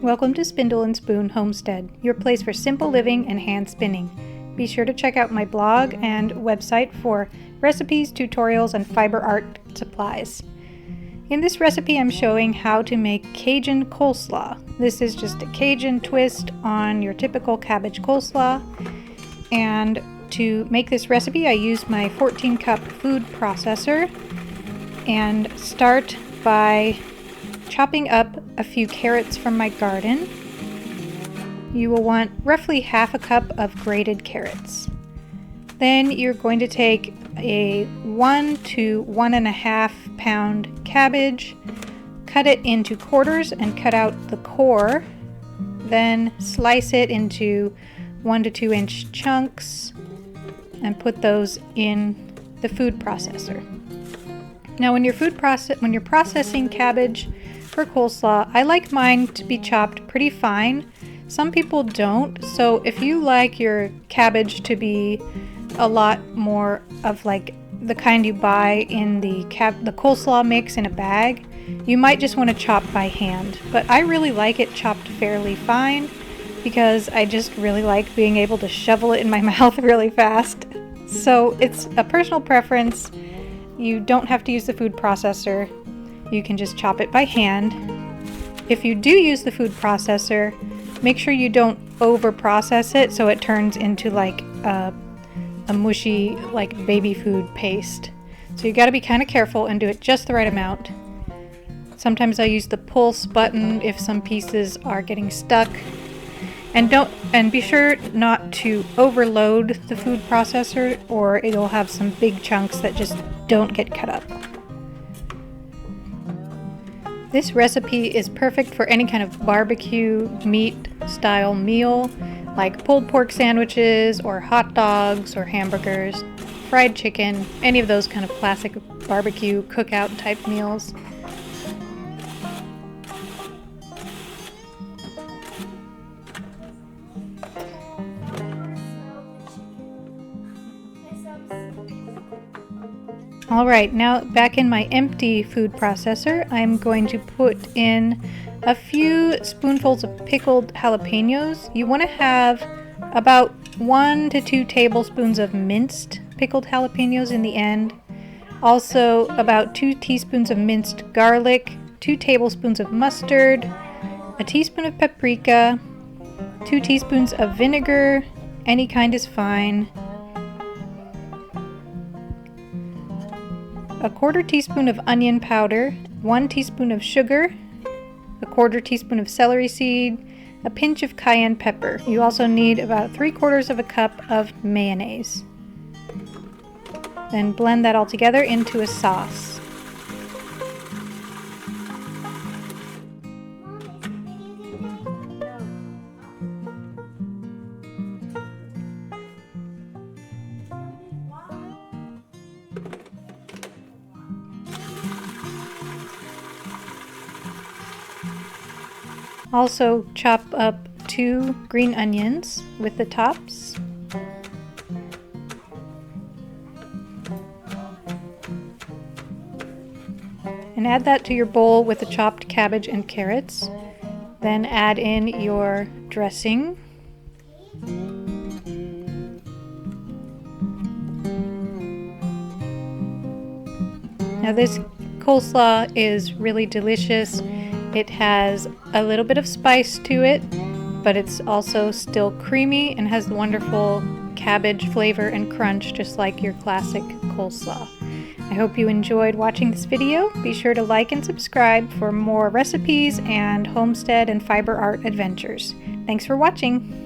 Welcome to Spindle and Spoon Homestead, your place for simple living and hand spinning. Be sure to check out my blog and website for recipes, tutorials, and fiber art supplies. In this recipe, I'm showing how to make Cajun Coleslaw. This is just a Cajun twist on your typical cabbage coleslaw. And to make this recipe, I use my 14-cup food processor and start by chopping up a few carrots from my garden. You will want roughly half a cup of grated carrots. Then you're going to take a 1 to 1.5 pound cabbage, cut it into quarters and cut out the core, then slice it into 1 to 2 inch chunks and put those in the food processor. Now when you're processing cabbage for coleslaw, I like mine to be chopped pretty fine. Some people don't, so if you like your cabbage to be a lot more of like the kind you buy in the coleslaw mix in a bag, you might just want to chop by hand. But I really like it chopped fairly fine because I just really like being able to shovel it in my mouth really fast. So it's a personal preference. You don't have to use the food processor. You can just chop it by hand. If you do use the food processor, make sure you don't over process it so it turns into like a mushy like baby food paste. So you got to be kind of careful and do it just the right amount. Sometimes I use the pulse button if some pieces are getting stuck. And be sure not to overload the food processor or it'll have some big chunks that just don't get cut up. This recipe is perfect for any kind of barbecue meat style meal, like pulled pork sandwiches or hot dogs or hamburgers, fried chicken, any of those kind of classic barbecue cookout type meals. Alright, now back in my empty food processor, I'm going to put in a few spoonfuls of pickled jalapenos. You want to have about 1 to 2 tablespoons of minced pickled jalapenos in the end. Also about 2 teaspoons of minced garlic, 2 tablespoons of mustard, a teaspoon of paprika, 2 teaspoons of vinegar, any kind is fine, a 1/4 teaspoon of onion powder, 1 teaspoon of sugar, a 1/4 teaspoon of celery seed, a pinch of cayenne pepper. You also need about 3/4 of a cup of mayonnaise. Then blend that all together into a sauce. Also chop up 2 green onions with the tops. And add that to your bowl with the chopped cabbage and carrots. Then add in your dressing. Now this coleslaw is really delicious. It has a little bit of spice to it, but it's also still creamy and has the wonderful cabbage flavor and crunch just like your classic coleslaw. I hope you enjoyed watching this video. Be sure to like and subscribe for more recipes and homestead and fiber art adventures. Thanks for watching!